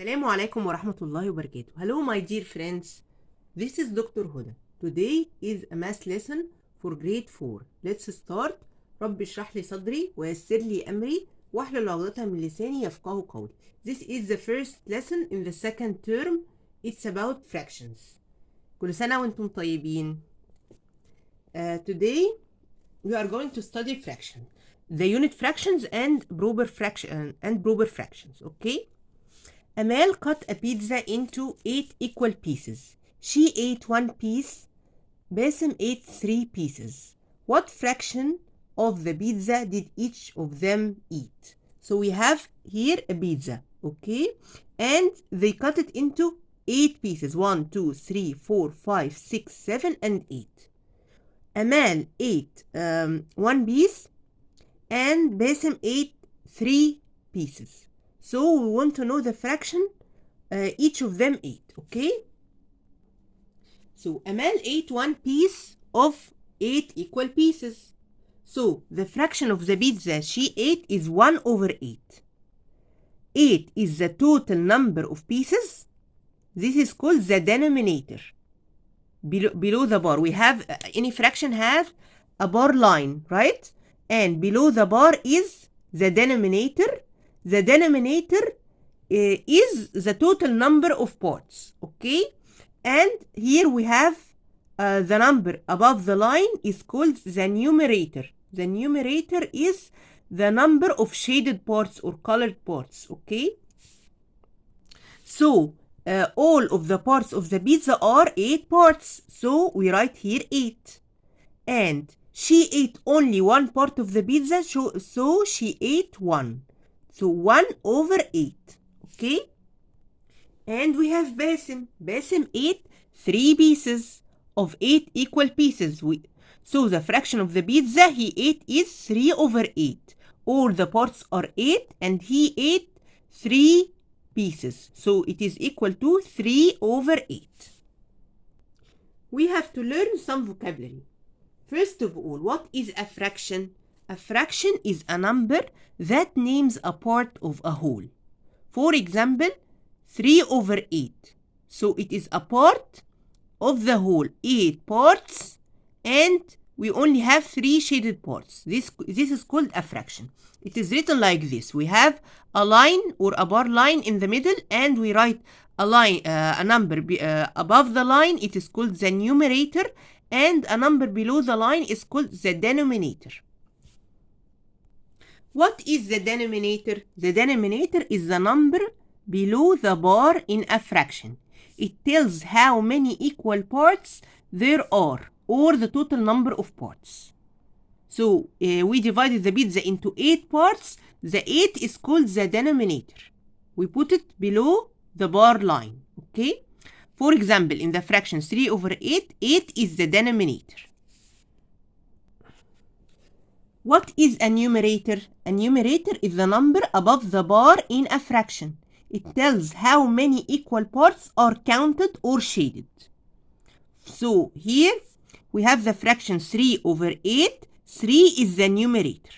السلام عليكم ورحمة الله وبركاته. Hello my dear friends. This is Dr. Huda. Today is a math lesson for grade 4. Let's start. رب اشرح لي صدري ويسر لي أمري واحلل عقدة من لساني يفقهوا قولي. This is the first lesson in the second term. It's about fractions. كل سنة وانتم طيبين. Today we are going to study fraction. The unit fractions and proper fractions. Okay? Amal cut a pizza into 8 equal pieces. She ate 1 piece. Basim ate 3 pieces. What fraction of the pizza did each of them eat? So we have here a pizza, okay? And they cut it into 8 pieces. 1, 2, 3, 4, 5, 6, 7, and 8. Amal ate 1 piece and Basim ate 3 pieces. So we want to know the fraction each of them ate, okay? So Amal ate 1 piece of 8 equal pieces. So the fraction of the pizza she ate is 1 over 8. 8 is the total number of pieces. This is called the denominator. Below the bar, we have any fraction have a bar line, right? And below the bar is the denominator. The denominator is the total number of parts, okay? And here we have the number above the line is called the numerator. The numerator is the number of shaded parts or colored parts, okay? So all of the parts of the pizza are 8 parts. So we write here 8. And she ate only 1 part of the pizza, so she ate 1. So 1 over 8, okay? And we have Basim. Basim ate 3 pieces of 8 equal pieces. So the fraction of the pizza he ate is 3 over 8. All the parts are 8 and he ate 3 pieces. So it is equal to 3 over 8. We have to learn some vocabulary. First of all, what is a fraction? A fraction is a number that names a part of a whole. For example, 3 over 8. So it is a part of the whole, 8 parts, and we only have 3 shaded parts. This is called a fraction. It is written like this. We have a line or a bar line in the middle, and we write a line, a number above the line. It is called the numerator, and a number below the line is called the denominator. What is the denominator? The denominator is the number below the bar in a fraction. It tells how many equal parts there are, or the total number of parts. So we divided the pizza into 8 parts. The 8 is called the denominator. We put it below the bar line, okay? For example, in the fraction 3 over 8, 8 is the denominator. What is a numerator? A numerator is the number above the bar in a fraction. It tells how many equal parts are counted or shaded. So here we have the fraction 3 over 8. 3 is the numerator.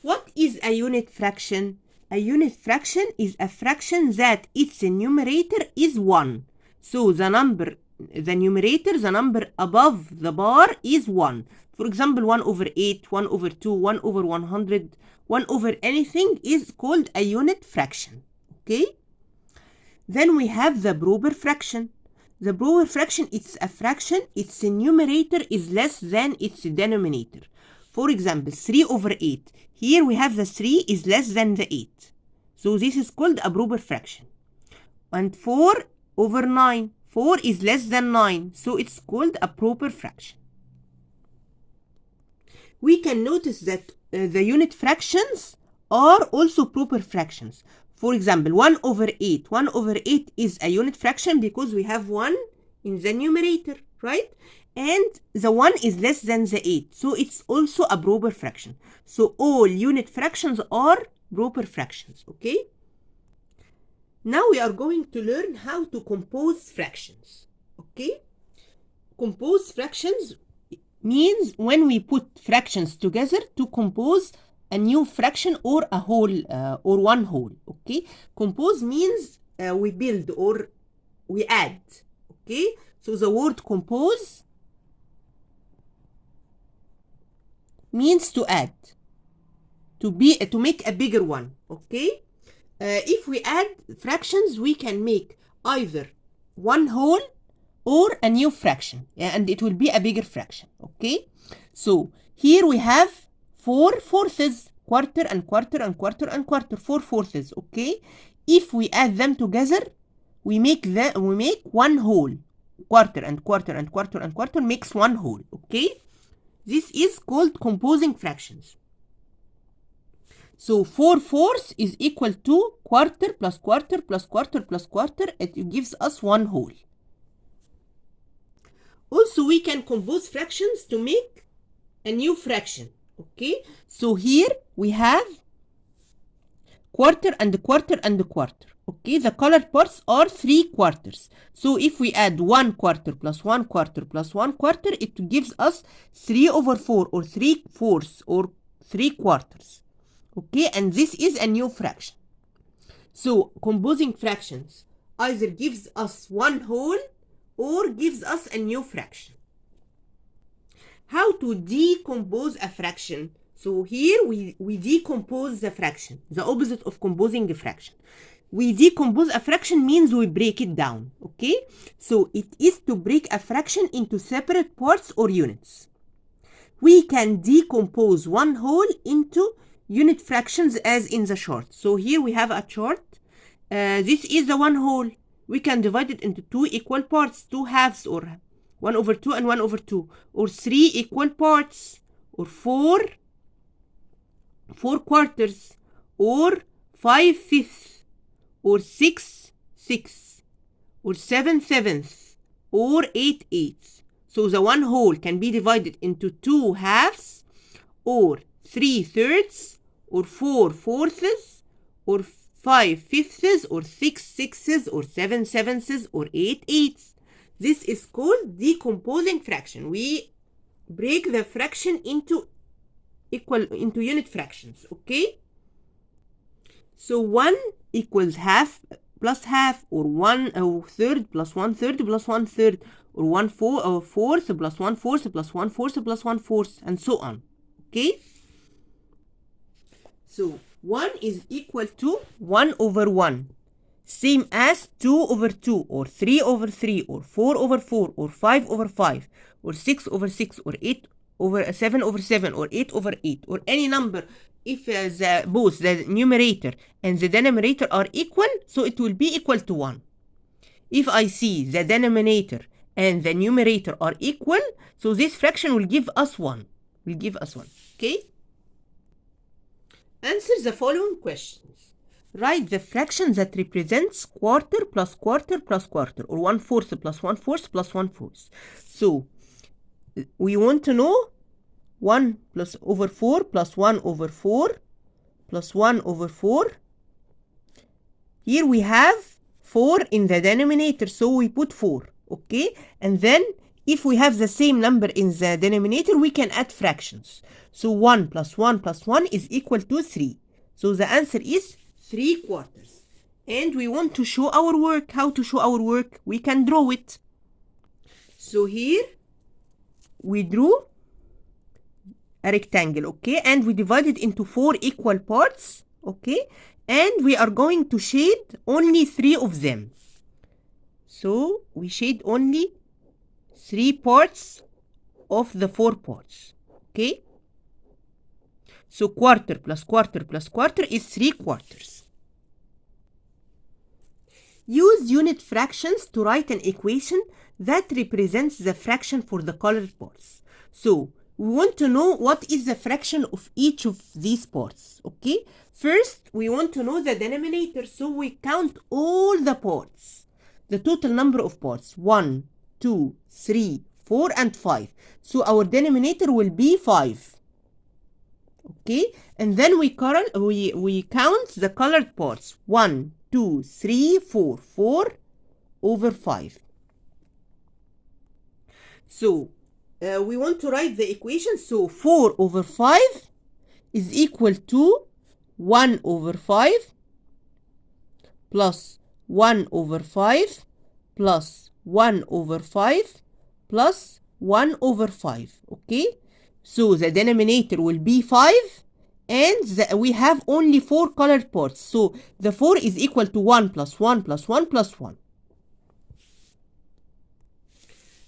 What is a unit fraction? A unit fraction is a fraction that its numerator is 1. So the number above the bar is 1. For example, 1 over 8, 1 over 2, 1 over 100, 1 over anything is called a unit fraction. Okay? Then we have the proper fraction. The proper fraction, it's a fraction, its numerator is less than its denominator. For example, 3 over 8. Here we have the 3 is less than the 8. So this is called a proper fraction. And 4 over 9. 4 is less than 9. So it's called a proper fraction. We can notice that the unit fractions are also proper fractions. For example, 1 over 8. 1 over 8 is a unit fraction because we have 1 in the numerator, right? And the 1 is less than the 8. So it's also a proper fraction. So all unit fractions are proper fractions, okay? Now we are going to learn how to compose fractions, okay? Compose fractions means when we put fractions together to compose a new fraction or a whole or one whole. Okay, compose means we build or we add. Okay, so the word compose means to add, to make a bigger one. Okay, if we add fractions, we can make either one whole or a new fraction, and it will be a bigger fraction. Okay, so here we have 4 fourths, quarter and quarter and quarter and quarter, 4 fourths. Okay, if we add them together, we make one whole. Quarter and quarter and quarter and quarter makes one whole. Okay, this is called composing fractions. So 4 fourths is equal to quarter plus quarter plus quarter plus quarter. It gives us one whole. Also, we can compose fractions to make a new fraction. Okay, so here we have quarter and quarter and quarter. Okay, the colored parts are 3 quarters. So if we add 1 quarter plus 1 quarter plus 1 quarter, it gives us 3/4 or 3/4 or 3 quarters. Okay, and this is a new fraction. So composing fractions either gives us one whole or gives us a new fraction. How to decompose a fraction? So here we decompose the fraction, the opposite of composing a fraction. We decompose a fraction means we break it down. Okay, so it is to break a fraction into separate parts or units. We can decompose one whole into unit fractions as in the chart. So here we have a chart. This is the one whole. We can divide it into 2 equal parts, 2 halves, or 1/2 and 1/2, or 3 equal parts, or 4 quarters, or 5 fifths, or 6 sixths, or 7 sevenths, or 8 eighths. So the one whole can be divided into 2 halves, or 3 thirds, or 4 fourths, or 5 fifths, or 6 sixths, or 7 sevenths, or 8 eighths. This is called decomposing fraction. We break the fraction into unit fractions. Okay, so 1 equals half plus half, or 1/3 plus 1/3 plus 1/3, or 1/4 plus 1/4 plus 1/4 plus 1/4, and so on. Okay, so 1 is equal to 1/1, same as 2/2, or 3/3, or 4/4, or 5/5, or 6/6, or 7/7, or 8/8, or any number. If both the numerator and the denominator are equal, so it will be equal to 1. If I see the denominator and the numerator are equal, so this fraction will give us 1. Okay? Answer the following questions. Write the fraction that represents quarter plus quarter plus quarter, or 1/4 plus 1/4 plus 1/4. So we want to know 1/4 plus 1/4 plus 1/4. Here we have 4 in the denominator, so we put 4. Okay, and then if we have the same number in the denominator, we can add fractions. So 1 plus 1 plus 1 is equal to 3. So the answer is 3 quarters. And we want to show our work. How to show our work? We can draw it. So here we drew a rectangle, okay, and we divide it into 4 equal parts, okay, and we are going to shade only 3 of them. So we shade only 3 parts of the 4 parts. Okay, so quarter plus quarter plus quarter is 3 quarters. Use unit fractions to write an equation that represents the fraction for the colored parts. So we want to know what is the fraction of each of these parts. Okay, first we want to know the denominator, so we count all the parts, the total number of parts: 1, 2, 3, 4, and 5. So our denominator will be 5. Okay, and then we count the colored parts: 1, 2, 3, 4, 4/5. So we want to write the equation. So 4/5 is equal to 1 over 5 plus 1 over 5 plus 1 over 5 plus 1 over 5. Okay, so the denominator will be 5 and we have only 4 colored parts, so the 4 is equal to 1 plus 1 plus 1 plus 1.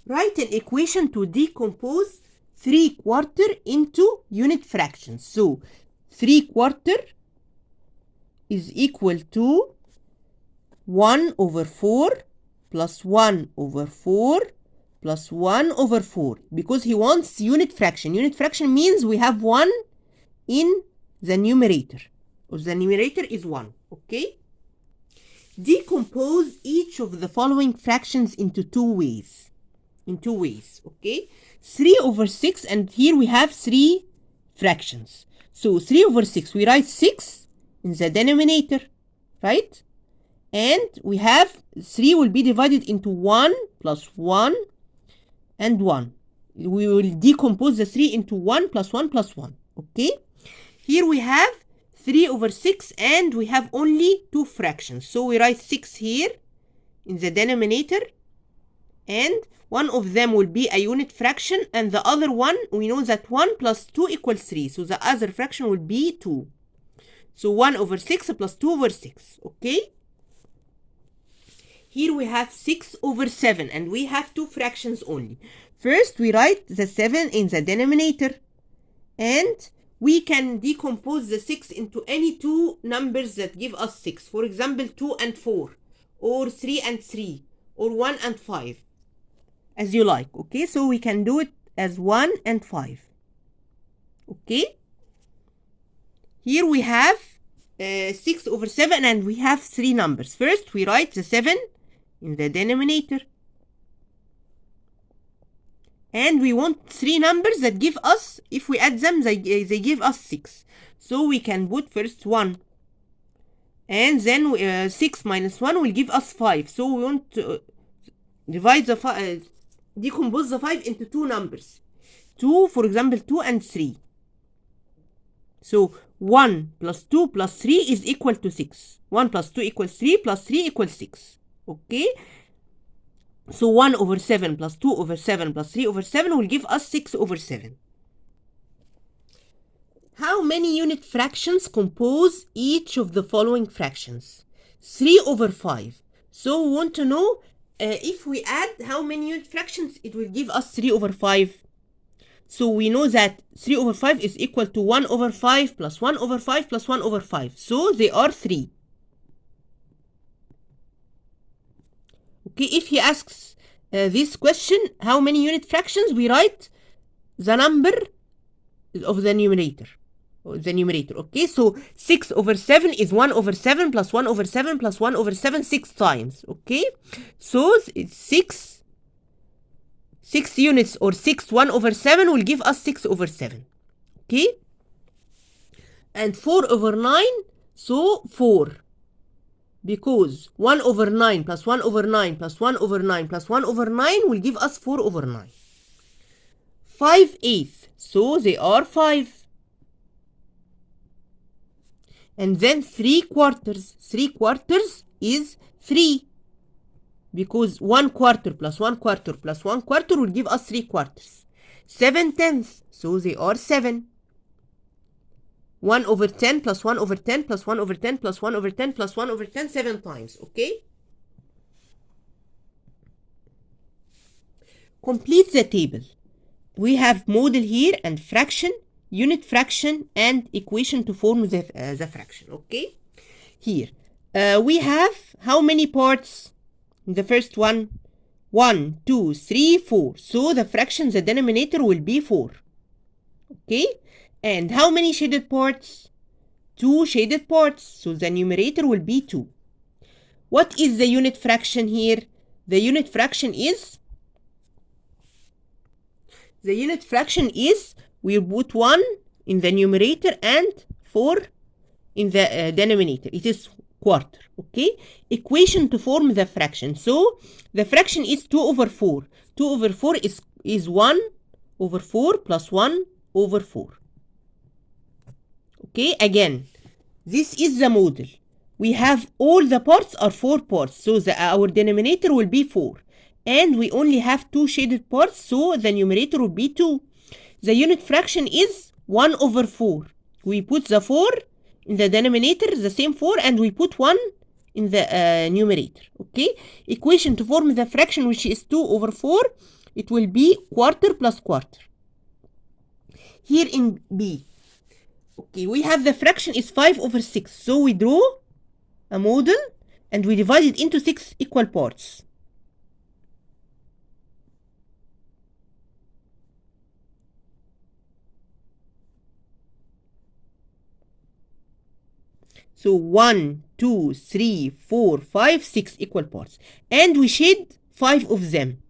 Write an equation to decompose 3/4 into unit fractions. So 3/4 is equal to 1 over 4 plus 1 over 4 plus 1 over 4, because he wants unit fraction. Unit fraction means we have 1 in the numerator, or the numerator is 1. Okay? Decompose each of the following fractions into two ways. Okay? 3 over 6, and here we have 3 fractions. So 3 over 6, we write 6 in the denominator, right? And we have 3 will be divided into 1 plus 1 and 1. We will decompose the 3 into 1 plus 1 plus 1. Okay? Here we have 3 over 6 and we have only 2 fractions. So we write 6 here in the denominator, and one of them will be a unit fraction, and the other one, we know that 1 plus 2 equals 3. So the other fraction will be 2. So 1 over 6 plus 2 over 6. Okay? Here we have 6 over 7, and we have 2 fractions only. First, we write the 7 in the denominator, and we can decompose the 6 into any 2 numbers that give us 6. For example, 2 and 4, or 3 and 3, or 1 and 5, as you like. Okay, so we can do it as 1 and 5. Okay, here we have 6 over 7, and we have 3 numbers. First, we write the 7 in the denominator, and we want 3 numbers that give us, if we add them, they give us 6. So we can put first 1, and then 6 minus 1 will give us 5. So we want to divide the decompose the 5 into 2 numbers. 2, for example, 2 and 3. So 1 plus 2 plus 3 is equal to 6. 1 plus 2 equals 3 plus 3 equals 6. Okay? So 1 over 7 plus 2 over 7 plus 3 over 7 will give us 6 over 7. How many unit fractions compose each of the following fractions? 3 over 5. So we want to know if we add how many unit fractions, it will give us 3 over 5. So we know that 3 over 5 is equal to 1 over 5 plus 1 over 5 plus 1 over 5. So they are 3. Okay, if he asks this question, how many unit fractions, we write the number of the numerator. Okay, so 6 over 7 is 1 over 7 plus 1 over 7 plus 1 over 7 6 times. Okay, so it's 6 units, or 6 1 over 7 will give us 6 over 7. Okay, and 4 over 9, so 4, because 1 over 9 plus 1 over 9 plus 1 over 9 plus 1 over 9 will give us 4 over 9. 5/8, so they are 5. And then 3/4. 3/4 is 3, because 1/4 plus 1/4 plus 1/4 will give us 3/4. 7/10, so they are 7. 1 over 10 plus 1 over 10 plus 1 over 10 plus 1 over 10 plus 1 over 10, 7 times. Okay? Complete the table. We have model here and fraction, unit fraction, and equation to form the fraction. Okay? Here we have how many parts? The first one, 1, 2, 3, 4. So the fraction, the denominator will be 4. Okay? And how many shaded parts? 2 shaded parts. So the numerator will be 2. What is the unit fraction here? The unit fraction is we'll put 1 in the numerator and 4 in the denominator. It is quarter. Okay? Equation to form the fraction. So the fraction is 2 over 4. 2 over 4 is 1 over 4 plus 1 over 4. Okay, again, this is the model. We have all the parts are 4 parts, so our denominator will be 4. And we only have 2 shaded parts, so the numerator will be 2. The unit fraction is 1 over 4. We put the 4 in the denominator, the same 4, and we put 1 in the numerator. Okay, equation to form the fraction, which is 2 over 4, it will be quarter plus quarter. Here in B, okay, we have the fraction is 5 over 6. So we draw a model and we divide it into 6 equal parts. So 1, 2, 3, 4, 5, 6 equal parts. And we shade 5 of them.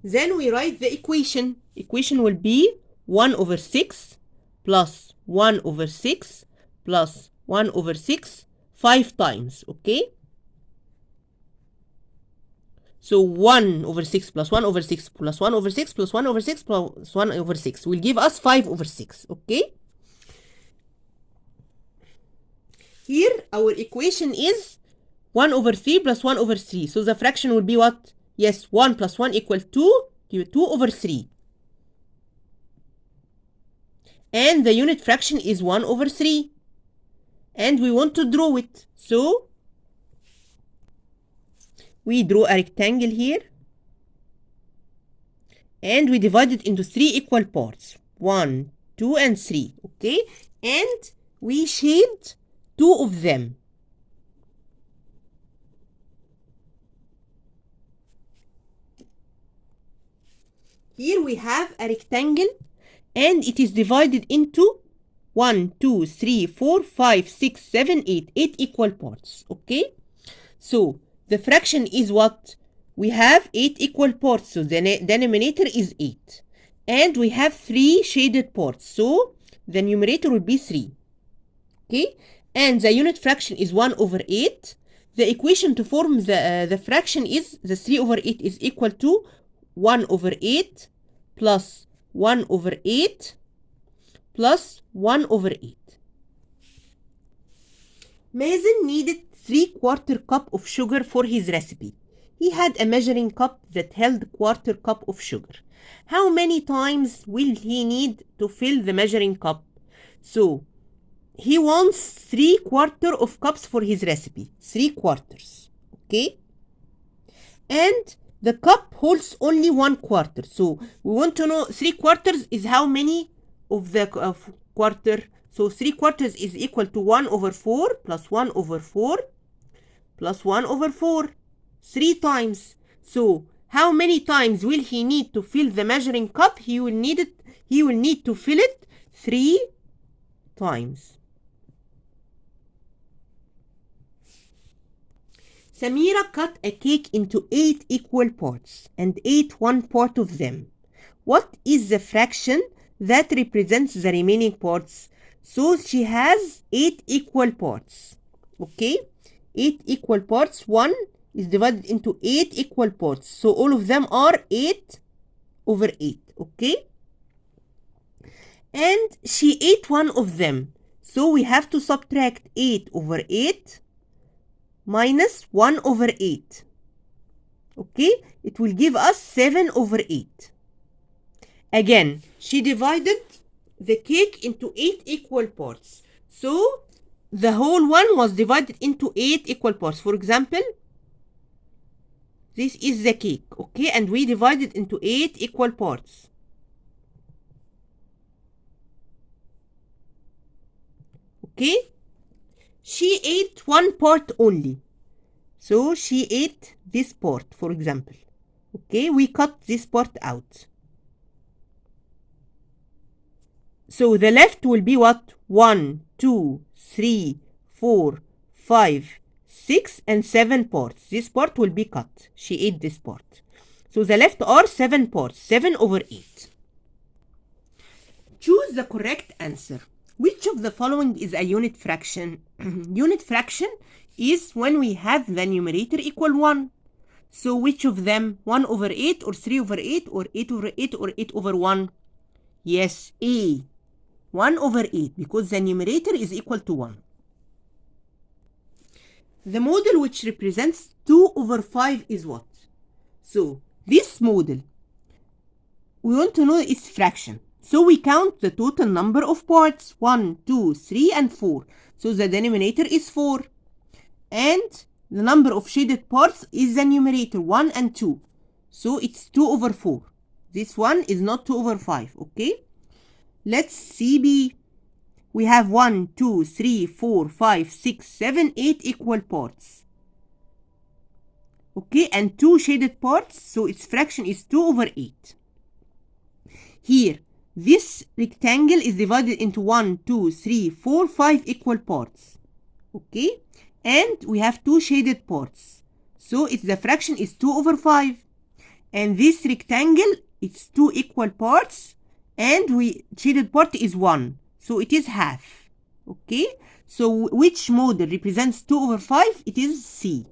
Then we write the equation. Equation will be 1 over 6 plus 1 over 6 plus 1 over 6 5 times. Okay? So 1 over 6 plus 1 over 6 plus 1 over 6 plus 1 over 6 plus 1 over 6 will give us 5 over 6. Okay? Here our equation is 1 over 3 plus 1 over 3. So the fraction will be what? Yes, 1 plus 1 equal 2, 2 over 3. And the unit fraction is 1 over 3. And we want to draw it. So we draw a rectangle here. And we divide it into 3 equal parts. 1, 2, and 3. Okay? And we shade 2 of them. Here we have a rectangle and it is divided into 1, 2, 3, 4, 5, 6, 7, 8. 8 equal parts. Okay? So the fraction is what? We have 8 equal parts. So the denominator is 8. And we have 3 shaded parts. So the numerator will be 3. Okay? And the unit fraction is 1 over 8. The equation to form the fraction is the 3 over 8 is equal to 1 over 8 plus 1 over 8 plus 1 over 8. Mazen needed 3/4 cup of sugar for his recipe. He had a measuring cup that held 1/4 cup of sugar. How many times will he need to fill the measuring cup? So he wants 3/4 of cups for his recipe. 3/4. Okay? And the cup holds only 1/4. So we want to know 3/4 is how many of the quarter. So 3/4 is equal to 1 over 4 plus 1 over 4 plus 1 over 4. 3 times. So how many times will he need to fill the measuring cup? He will need to fill it 3 times. Samira cut a cake into 8 equal parts and ate 1 part of them. What is the fraction that represents the remaining parts? So she has 8 equal parts. Okay? 8 equal parts. 1 is divided into 8 equal parts. So all of them are 8 over 8. Okay? And she ate 1 of them. So we have to subtract 8 over 8 minus 1 over 8. Okay? It will give us 7 over 8. Again, she divided the cake into 8 equal parts. So the whole one was divided into 8 equal parts. For example, this is the cake. Okay? And we divided into 8 equal parts. Okay? She ate 1 part only. So she ate this part, for example. Okay, we cut this part out. So the left will be what? 1, 2, 3, 4, 5, 6, and 7 parts. This part will be cut. She ate this part. So the left are 7 parts. 7 over 8. Choose the correct answer. Which of the following is a unit fraction? Unit fraction is when we have the numerator equal 1. So which of them? 1 over 8 or 3 over 8 or 8 over 8 or 8 over 1? Yes, A. 1 over 8 because the numerator is equal to 1. The model which represents 2 over 5 is what? So this model, we want to know its fraction. So we count the total number of parts, 1, 2, 3, and 4. So the denominator is 4. And the number of shaded parts is the numerator, 1 and 2. So it's 2 over 4. This one is not 2 over 5, okay? Let's see B. We have 1, 2, 3, 4, 5, 6, 7, 8 equal parts. Okay, and 2 shaded parts, so its fraction is 2 over 8. Here, this rectangle is divided into 1, 2, 3, 4, 5 equal parts. Okay, and we have 2 shaded parts. So the fraction is 2 over 5. And this rectangle, it's 2 equal parts, and shaded part is 1. So it is half. Okay, so which model represents 2 over 5? It is C.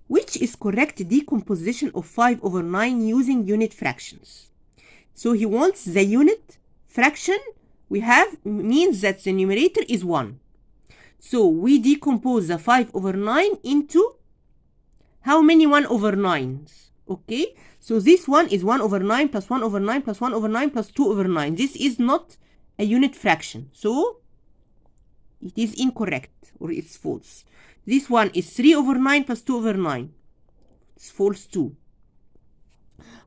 Which is correct decomposition of 5 over 9 using unit fractions? So he wants the unit fraction we have means that the numerator is 1. So we decompose the 5 over 9 into how many 1 over 9s? Okay, so this one is 1 over 9 plus 1 over 9 plus 1 over 9 plus 2 over 9. This is not a unit fraction, so it is incorrect or it's false. This one is 3 over 9 plus 2 over 9. It's false too.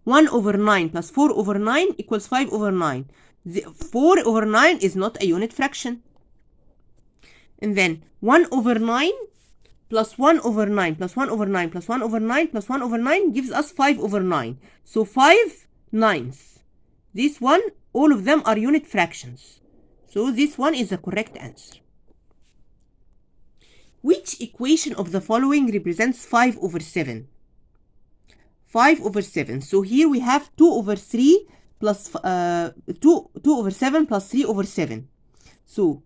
1 over 9 plus 4 over 9 equals 5 over 9. The 4 over 9 is not a unit fraction. And then 1 over 9 plus 1 over 9 plus 1 over 9 plus 1 over 9 plus 1 over 9 gives us 5 over 9. So 5 ninths. This one, all of them are unit fractions. So this one is the correct answer. Which equation of the following represents 5 over 7? 5 over 7. So here we have 2 over 3 plus 2 over 7 plus 3 over 7. So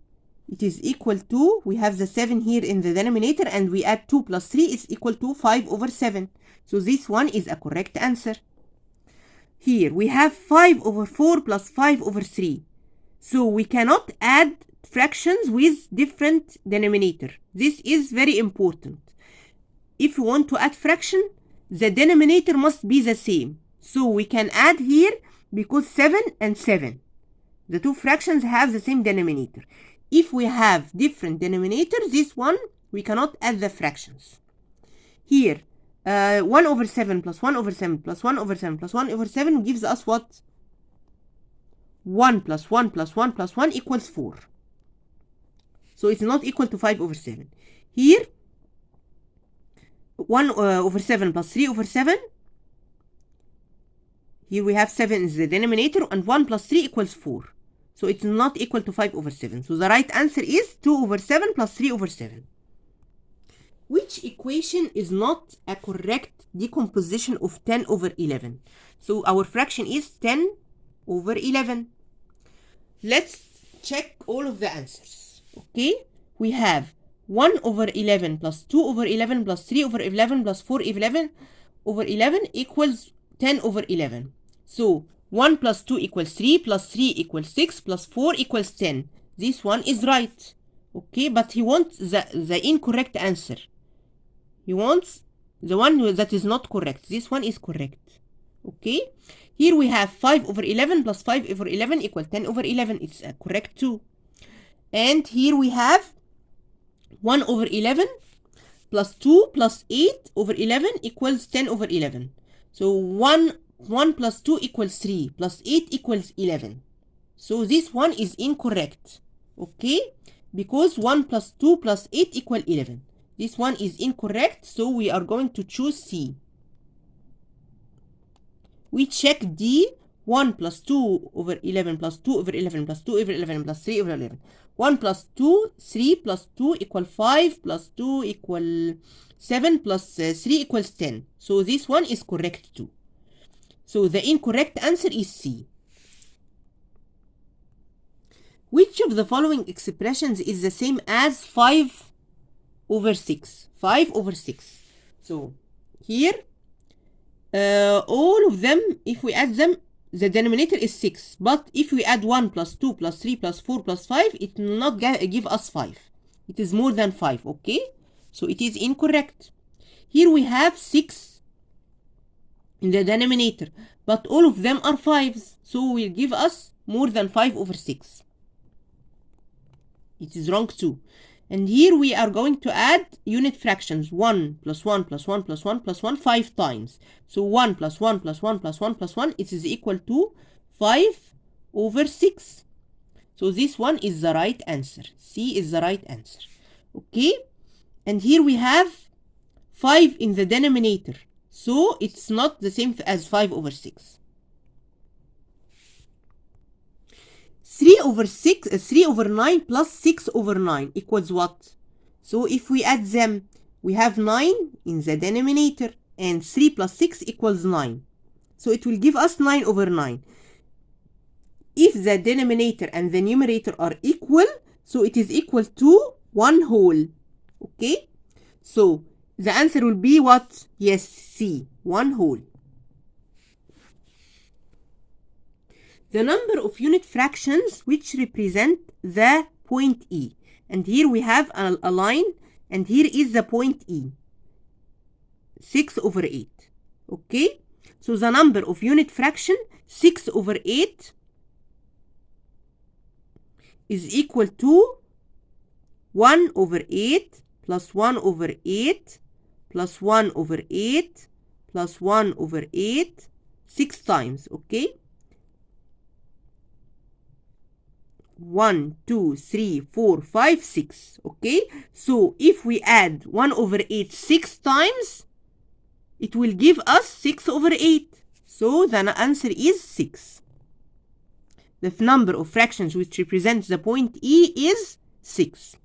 it is equal to, we have the 7 here in the denominator and we add 2 plus 3 is equal to 5 over 7. So this one is a correct answer. Here we have 5 over 4 plus 5 over 3. So we cannot add fractions with different denominator. This is very important. If you want to add fraction, the denominator must be the same. So we can add here because 7 and 7. The two fractions have the same denominator. If we have different denominators, this one, we cannot add the fractions. Here, 1 over 7 plus 1 over 7 plus 1 over 7 plus 1 over 7 gives us what? 1 plus 1 plus 1 plus 1 equals 4. So it's not equal to 5 over 7. Here, 1 over 7 plus 3 over 7. Here we have 7 is the denominator and 1 plus 3 equals 4. So it's not equal to 5 over 7. So the right answer is 2 over 7 plus 3 over 7. Which equation is not a correct decomposition of 10 over 11? So our fraction is 10 over 11. Let's check all of the answers. Okay, we have 1 over 11 plus 2 over 11 plus 3 over 11 plus 4 over 11 equals 10 over 11. So 1 plus 2 equals 3 plus 3 equals 6 plus 4 equals 10. This one is right. Okay, but he wants the incorrect answer. He wants the one that is not correct. This one is correct. Okay, here we have 5 over 11 plus 5 over 11 equals 10 over 11. It's correct too. And here we have 1 over 11 plus 2 plus 8 over 11 equals 10 over 11. So 1 plus 2 equals 3 plus 8 equals 11. So this one is incorrect. Okay, because 1 plus 2 plus 8 equal 11. This one is incorrect, so we are going to choose C. We check D. 1 plus 2 over 11 plus 2 over 11 plus 2 over 11 plus 3 over 11. 1 plus 2, 3 plus 2 equal 5 plus 2 equal 7 plus 3 equals 10. So this one is correct too. So the incorrect answer is C. Which of the following expressions is the same as 5 over 6. 5 over 6. So here, all of them, if we add them, the denominator is 6. But if we add 1 plus 2 plus 3 plus 4 plus 5, it will not give us 5. It is more than 5, okay? So it is incorrect. Here we have 6 in the denominator, but all of them are 5s. So will give us more than 5 over 6. It is wrong too. And here we are going to add unit fractions. 1 plus 1 plus 1 plus 1 plus 1 5 times. So 1 plus 1 plus 1 plus 1 plus 1, it is equal to 5 over 6. So this one is the right answer. C is the right answer. Okay? And here we have 5 in the denominator. So it's not the same as 5 over 6. 3 over 9 plus 6 over 9 equals what? So if we add them, we have 9 in the denominator, and 3 plus 6 equals 9. So it will give us 9 over 9. If the denominator and the numerator are equal, so it is equal to 1 whole. Okay? So the answer will be what? Yes, C, 1 whole. The number of unit fractions which represent the point E. And here we have a line, and here is the point E. 6 over 8. Okay? So the number of unit fraction, 6 over 8, is equal to 1 over 8 plus 1 over 8 plus 1 over 8 plus 1 over 8, 6 times. Okay? 1, 2, 3, 4, 5, 6. Okay? So if we add 1 over 8 6 times, it will give us 6 over 8. So the answer is 6. The number of fractions which represents the point E is 6.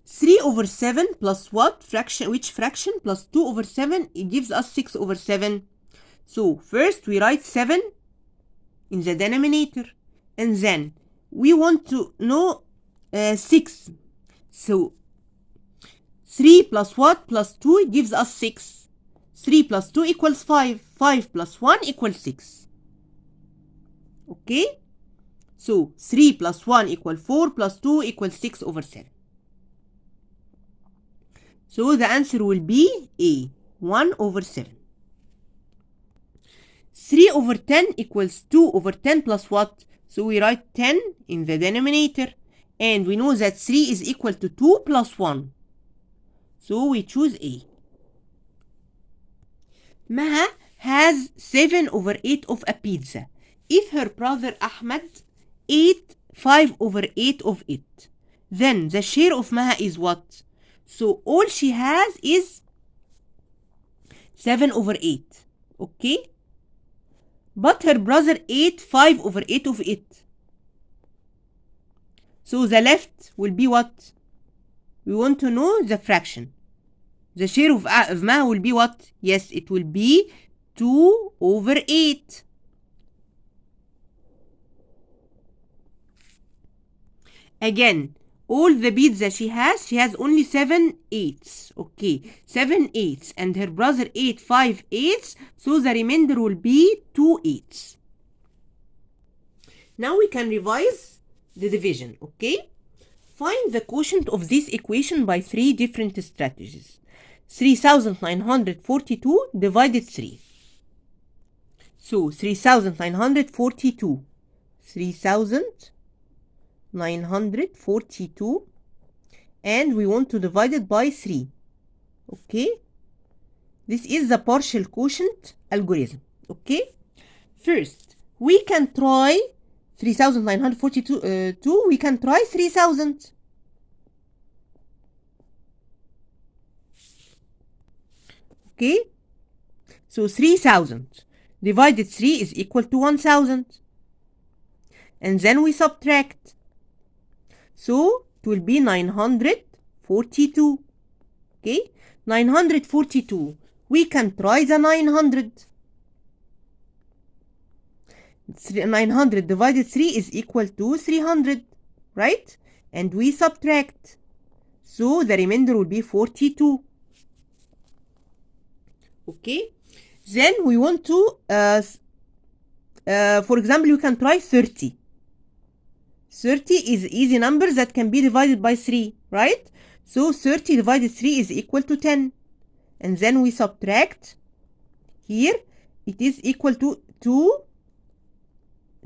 3 over 7 plus what? Fraction? Which fraction? Plus 2 over 7, it gives us 6 over 7. So first we write 7 in the denominator, and then we want to know 6. So 3 plus what? Plus 2, it gives us 6. 3 plus 2 equals 5. 5 plus 1 equals 6. Okay? So 3 plus 1 equals 4 plus 2 equals 6 over 7. So the answer will be A, 1 over 7. 3 over 10 equals 2 over 10 plus what? So we write 10 in the denominator, and we know that 3 is equal to 2 plus 1. So we choose A. Maha has 7 over 8 of a pizza. If her brother Ahmed ate 5 over 8 of it, then the share of Maha is what? So all she has is 7 over 8. Okay? But her brother ate 5 over 8 of it. So the left will be what? We want to know the fraction. The share of Maha will be what? Yes, it will be 2 over 8. Again, all the pizza she has only 7 eighths. Okay, 7 eighths, and her brother ate 5 eighths, so the remainder will be 2 eighths. Now we can revise the division. Okay, find the quotient of this equation by 3 different strategies. 3942 divided 3. So 3942. 3942, and we want to divide it by 3. Okay, this is the partial quotient algorithm. Okay, first we can try 3942, we can try 3000. Okay, so 3000 divided 3 is equal to 1000, and then we subtract. So it will be 942. Okay, 942. We can try the 900. 900 divided 3 is equal to 300, right? And we subtract. So the remainder will be 42. Okay, then we want to for example, you can try 30. 30 is easy number that can be divided by 3, right? So 30 divided 3 is equal to 10. And then we subtract. Here it is equal to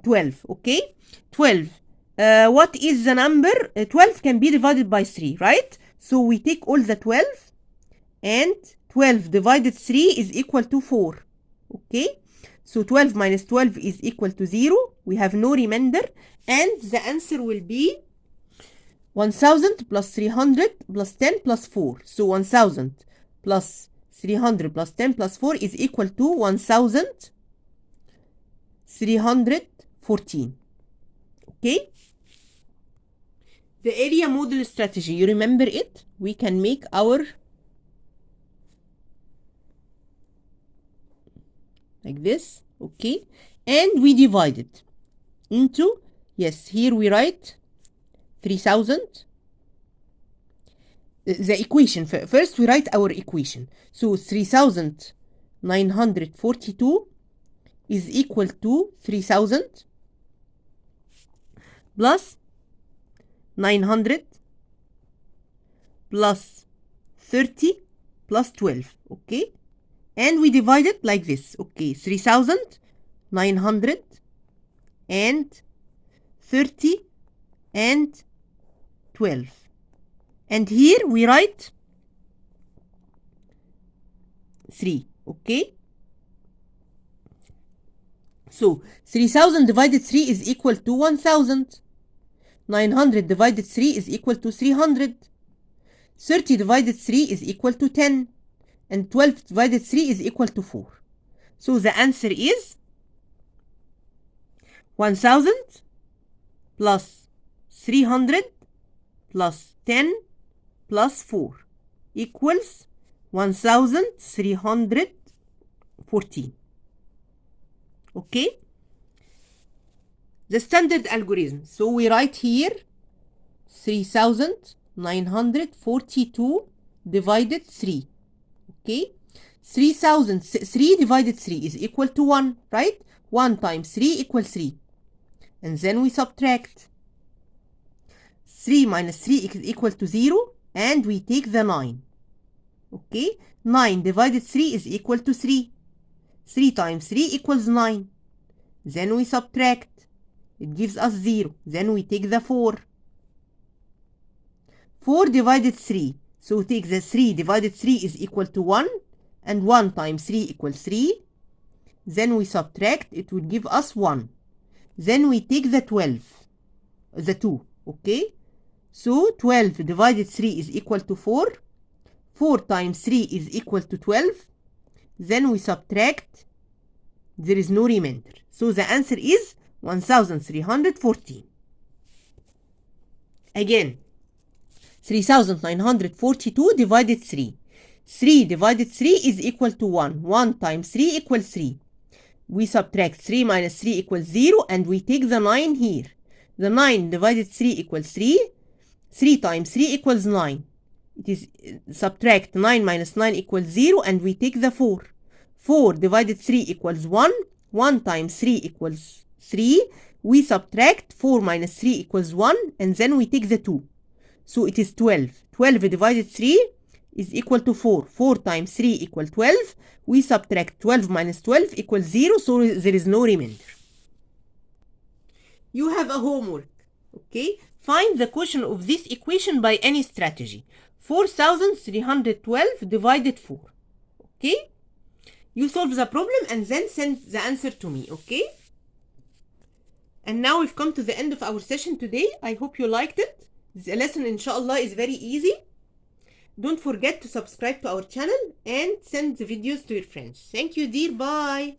12. Okay, 12. What is the number? 12 can be divided by 3, right? So we take all the 12, and 12 divided 3 is equal to 4. Okay, so 12 minus 12 is equal to 0. We have no remainder, and the answer will be 1000 plus 300 plus 10 plus 4. So 1000 plus 300 plus 10 plus 4 is equal to 1314. Okay, the area model strategy, you remember it? We can make our like this. Okay, and we divide it into, yes, here we write 3000. The equation, first we write our equation. So 3942 is equal to 3000 plus 900 plus 30 plus 12. Okay, and we divide it like this. Okay, 3900 and 30 and 12. And here we write 3. Okay, so 3000 divided 3 is equal to 1000. 900 divided 3 is equal to 300. 30 divided 3 is equal to 10. And 12 divided 3 is equal to 4. So the answer is 1000 plus 300 plus 10 plus 4 equals 1314. Okay, the standard algorithm. So we write here 3942 divided 3. Okay, 3 divided 3 is equal to 1, right? 1 times 3 equals 3. And then we subtract. 3 minus 3 is equal to 0, and we take the 9. Okay, 9 divided 3 is equal to 3. 3 times 3 equals 9. Then we subtract. It gives us 0. Then we take the 4. 4 divided 3. So take the 3 divided 3 is equal to 1. And 1 times 3 equals 3. Then we subtract. It will give us 1. Then we take the 12. The 2. Okay. So 12 divided 3 is equal to 4. 4 times 3 is equal to 12. Then we subtract. There is no remainder. So the answer is 1314. Again, 3942 divided 3. 3 divided 3 is equal to 1. 1 times 3 equals 3. We subtract 3 minus 3 equals 0, and we take the 9 here. The 9 divided 3 equals 3. 3 times 3 equals 9. It is subtract 9 minus 9 equals 0, and we take the 4. 4 divided 3 equals 1. 1 times 3 equals 3. We subtract 4 minus 3 equals 1, and then we take the 2. So it is 12. 12 divided 3 is equal to 4. 4 times 3 equals 12. We subtract 12 minus 12 equals 0, so there is no remainder. You have a homework. Okay? Find the quotient of this equation by any strategy. 4312 divided 4. Okay? You solve the problem and then send the answer to me. Okay? And now we've come to the end of our session today. I hope you liked it. The lesson, inshallah, is very easy. Don't forget to subscribe to our channel and send the videos to your friends. Thank you, dear. Bye.